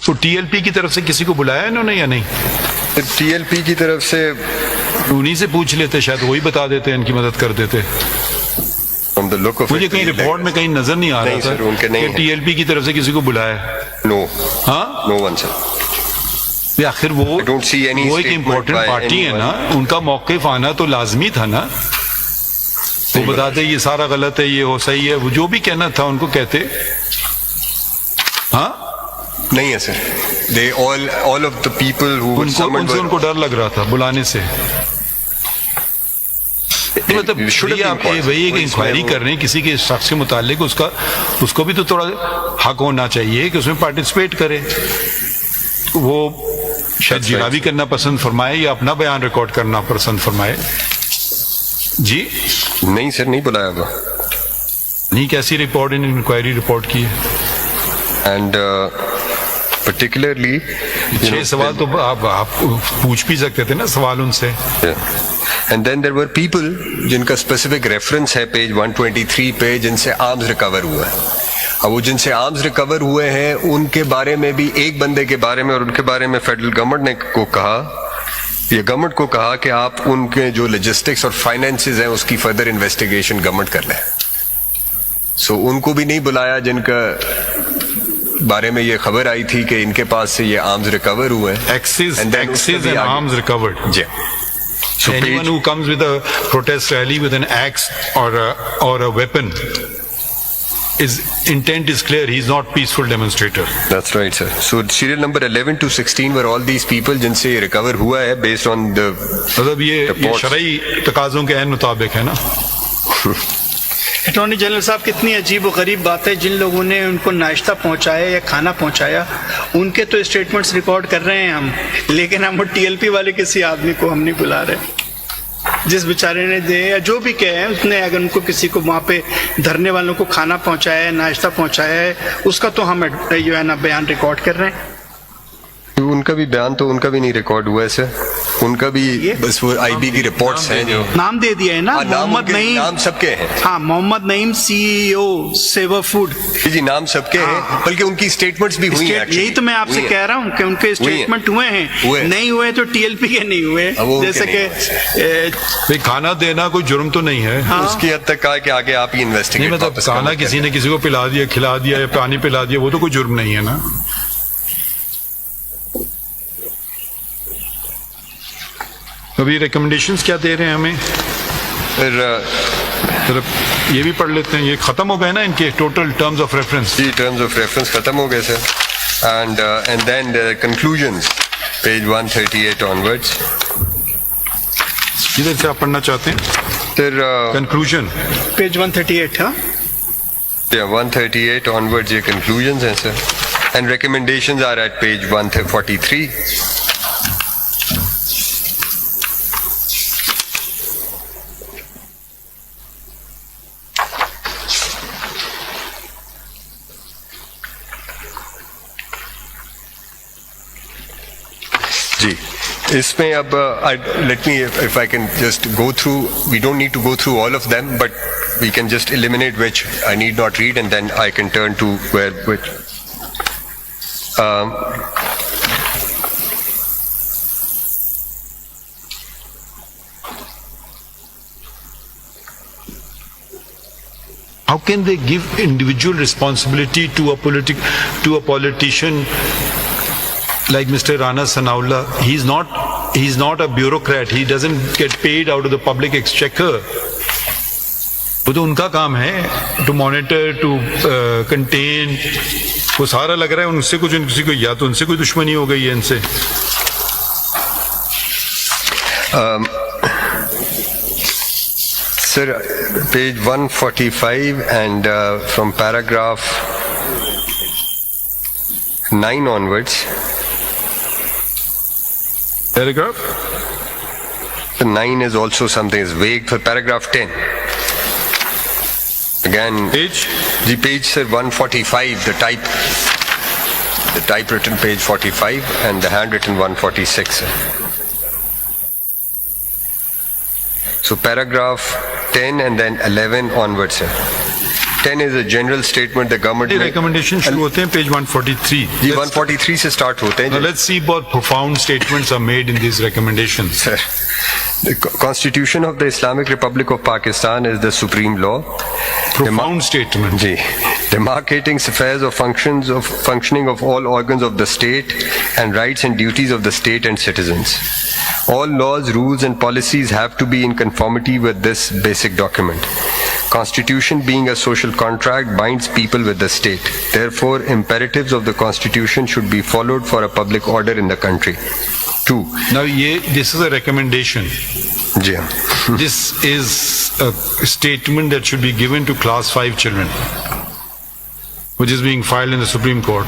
تو T L P کی طرف سے کسی کو بلایا انہوں نے یا نہیں؟ ٹی ایل پی کی طرف سے انہیں سے پوچھ لیتے، شاید وہی بتا دیتے، ان کی مدد کر دیتے. from the look of مجھے it, کہیں رپورٹ میں کہیں نظر نہیں آ رہا نہیں تھا سر، ان کے نہیں کہ ٹی ایل پی کی طرف سے کسی کو بلایا. no ہاں no one sir. آخر وہ I don't see any ایک statement امپورٹنٹ by پارٹی ہے نا، anyone. ان کا موقف آنا تو لازمی تھا نا. وہ بتاتے یہ سارا غلط ہے، یہ ہو صحیح ہے، وہ جو بھی کہنا تھا ان کو کہتے. ہاں نہیں ہے سر. they all of the people who were in summoned سے ان کو ڈر لگ رہا تھا بلانے سے. مطلب آپ وہی ایک انکوائری کر رہے ہیں کسی کے شخص کے متعلق، اس کو بھی تو تھوڑا حق ہونا چاہیے کہ اس میں پارٹیسپیٹ کرے. وہ شاید جنابی کرنا پسند فرمائے یا اپنا بیان ریکارڈ کرنا پسند فرمائے. جی نہیں سر، نہیں بلایا تھا. نہیں، کیسی رپورٹ انکوائری رپورٹ کی ہے؟ اینڈ particularly 6 سوال تو آپ پوچھ بھی سکتے تھے نا سوال ان سے. and then there were people جن کا اسپیسیفک ریفرنس ہے پیج 123 پہ، جن سے آرمز ریکور ہوا ہے. اب وہ جن سے آرمز ریکور ہوئے ہیں ان کے بارے میں بھی ایک بندے کے بارے میں، اور ان کے بارے میں فیڈرل گورنمنٹ نے گورنمنٹ کو کہا کہ آپ ان کے جو لاجسٹکس اور فائنینسز ہیں اس کی فردر انویسٹیگیشن گورنمنٹ کر لیں. سو ان کو بھی نہیں بلایا جن کا بارے میں یہ خبر آئی تھی کہ ان کے پاس سے یہ آرمز ریکور ہوئے ہیں. Axes and arms recovered. G. So anyone who comes with a protest rally with an axe or a weapon, his intent is clear. He is not peaceful demonstrator. That's right, sir. So serial number 11 to 16 were all these people جن سے recover ہوا ہے based on the مطلب یہ شرعی تقاضوں کے عین مطابق ہے نا. اٹارنی جنرل صاحب، کتنی عجیب و غریب بات ہے. جن لوگوں نے ان کو ناشتہ پہنچایا یا کھانا پہنچایا ان کے تو اسٹیٹمنٹس ریکارڈ کر رہے ہیں ہم، لیکن ہم ٹی ایل پی والے کسی آدمی کو ہم نہیں بلا رہے. جس بیچارے نے دے یا جو بھی کہے ہیں اس نے، اگر ان کو کسی کو وہاں پہ دھرنے والوں کو کھانا پہنچایا ہے، ناشتہ پہنچایا ہے، اس کا تو ہم جو ہے نا بیان ریکارڈ کر رہے ہیں. ان کا بھی بیان تو ان کا بھی نہیں ریکارڈ ہوا ہے سر. ان کا بھی بس وہ آئی بی کی رپورٹس ہیں جو نام دے دیا ہے نا. محمد نعیم، نام سب کے ہیں. ہاں، محمد نعیم CEO سیور فوڈ. جی نام سب کے ہیں، بلکہ ان کی اسٹیٹمنٹس بھی ہوئی ہیں. یہی تو میں آپ سے کہہ رہا ہوں کہ ان کے اسٹیٹمنٹ ہوئے ہیں. نہیں ہوئے تو ٹی ایل پی کے نہیں ہوئے. جیسے کہ کھانا دینا کوئی جرم تو نہیں ہے. اس کی حد تک کہا کہ آگے آپ ہی انویسٹیگیٹ. مطلب کھانا کسی نے کسی کو پلا دیا، کھلا دیا یا پانی پلا دیا، وہ تو کوئی جرم نہیں ہے نا. ابھی ریکمنڈیشنز کیا دے رہے ہیں ہمیں؟ پھر یہ بھی پڑھ لیتے ہیں. یہ ختم ہو گئے نا ان کے ٹوٹل ٹرمز آف ریفرنس؟ جی ٹرمز آف ریفرنس ختم ہو گئے sir. And then conclusions page 138 onwards. کدھر سے آپ پڑھنا چاہتے ہیں؟ Sir conclusion page 138. ہاں 138 آنورڈز یہ کنکلوژنز ہیں sir. And recommendations are at page 143. جی اس میں اب let me if I can just go through, we don't need to go through all of them, but we can just eliminate which I need not read, and then I can turn to which how can they give individual responsibility to a politician like Mr. Rana Sanaullah? He's not a bureaucrat. He doesn't get paid out of the public exchequer. وہ تو ان کا کام ہے to monitor, to contain. وہ سارا لگ رہا ہے ان سے کچھ کسی کو، یا تو ان سے کوئی دشمنی ہو گئی ہے ان سے. Sir page 145 and from paragraph 9 onwards. Paragraph 9 is also something is vague. For paragraph 10 again, page sir 145, the typewritten page 45 and the handwritten 146 sir. So paragraph 10 and then 11 onwards sir. 10 is a general statement the government The made. recommendation شروع ہوتے ہیں page 143. جی 143 سے start ہوتے ہیں. Now let's see what profound statements are made in these recommendations. Sir, the Constitution of the Islamic Republic of Pakistan is the supreme law. Profound statement. Ji, demarcating affairs of functioning of all organs of the state and rights and duties of the state and citizens. All laws, rules and policies have to be in conformity with this basic document. Constitution being a social contract binds people with the state. Therefore, imperatives of the Constitution should be followed for a public order in the country. 2. Now this is a recommendation. Ji, This is a statement that should be given to class 5 children, which is being filed in the Supreme Court.